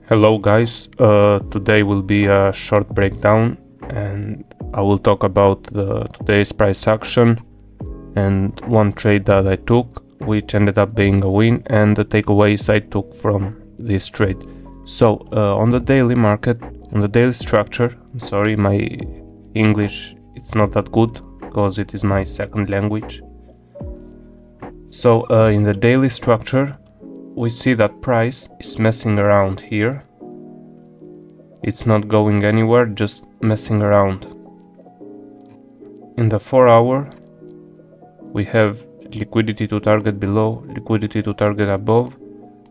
Hello guys, today will be a short breakdown and I will talk about today's price action and one trade that I took which ended up being a win and the takeaways I took from this trade. So on the daily market, on the daily structure, I'm sorry my English it's not that good because it is my second language. So in the daily structure we see that price is messing around here. It's not going anywhere, just messing around. In the 4 hour we have liquidity to target below, liquidity to target above.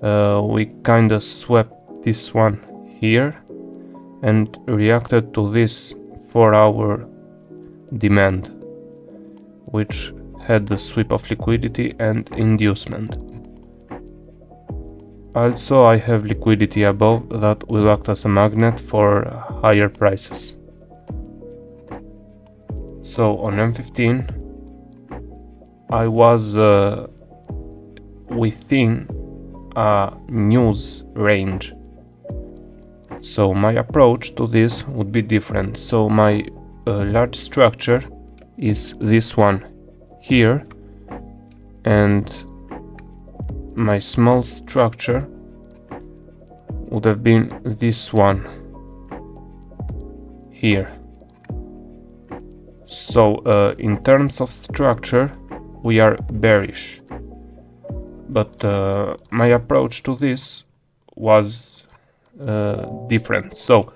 We kinda swept this one here and reacted to this 4 hour demand, which had the sweep of liquidity and inducement. Also, I have liquidity above that will act as a magnet for higher prices. So on M15, I was within a news range. So my approach to this would be different. So my large structure is this one here, and my small structure would have been this one here. So in terms of structure we are bearish, but my approach to this was different. So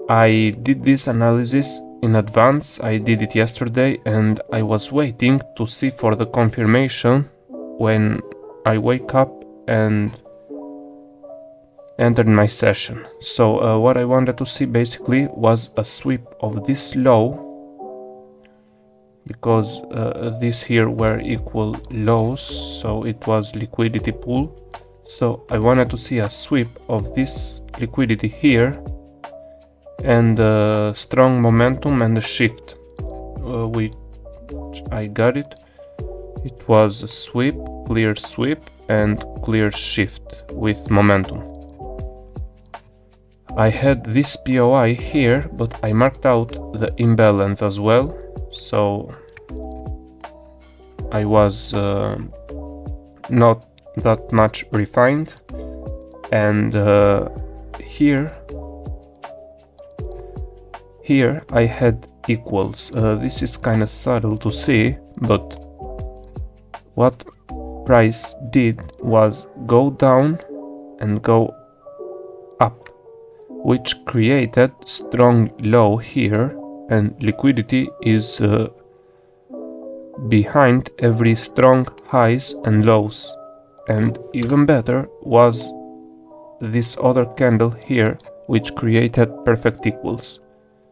I did this analysis in advance, I did it yesterday and I was waiting to see for the confirmation when I wake up and entered my session. So what I wanted to see basically was a sweep of this low, because these here were equal lows, so it was liquidity pool. So I wanted to see a sweep of this liquidity here and strong momentum and a shift, which I got it. It was a sweep, clear sweep and clear shift with momentum. I had this POI here, but I marked out the imbalance as well, so I was not that much refined. And here I had equals. This is kind of subtle to see, but what price did was go down and go up, which created strong low here, and liquidity is behind every strong highs and lows. And even better was this other candle here, which created perfect equals.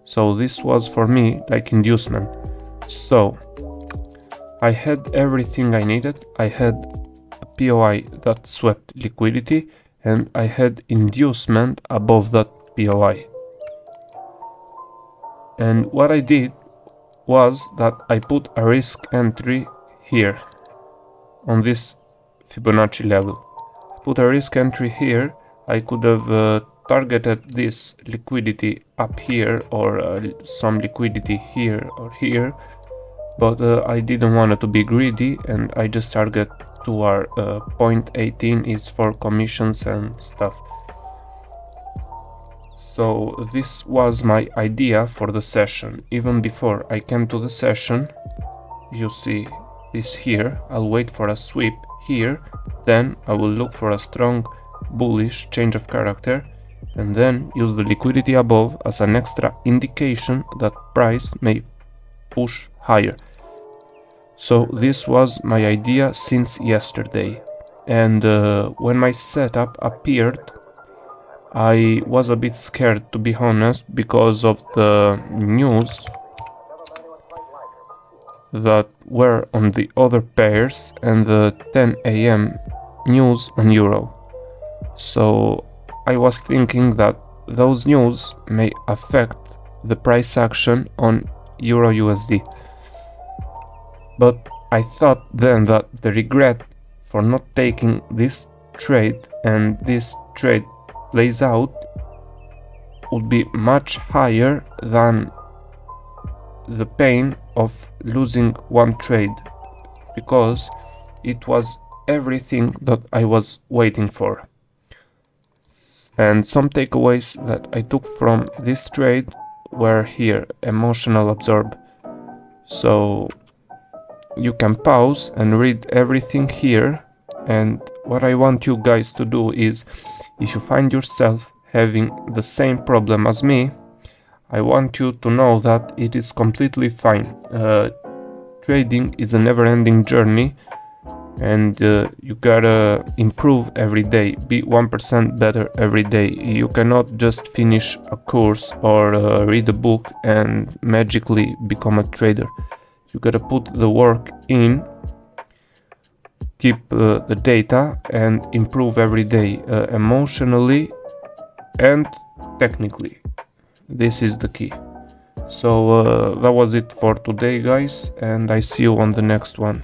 So this was for me like inducement. So I had everything I needed. I had a POI that swept liquidity and I had inducement above that POI. And what I did was that I put a risk entry here on this Fibonacci level. I put a risk entry here. I could have targeted this liquidity up here or some liquidity here or here, but I didn't want it to be greedy and I just target to our 0.18 is for commissions and stuff. So this was my idea for the session. Even before I came to the session, you see this here, I'll wait for a sweep here, then I will look for a strong bullish change of character and then use the liquidity above as an extra indication that price may push higher. So this was my idea since yesterday, and when my setup appeared I was a bit scared, to be honest, because of the news that were on the other pairs and the 10 AM news on Euro. So I was thinking that those news may affect the price action on EURUSD. But I thought then that the regret for not taking this trade and this trade plays out would be much higher than the pain of losing one trade, because it was everything that I was waiting for. And some takeaways that I took from this trade were here: emotional absorb. So you can pause and read everything here, and what I want you guys to do is, if you find yourself having the same problem as me, I want you to know that it is completely fine. Trading is a never-ending journey, and you gotta improve every day, be 1% better every day. You cannot just finish a course or read a book and magically become a trader. You gotta put the work in, keep the data, and improve every day, emotionally and technically. This is the key. So that was it for today, guys, and I see you on the next one.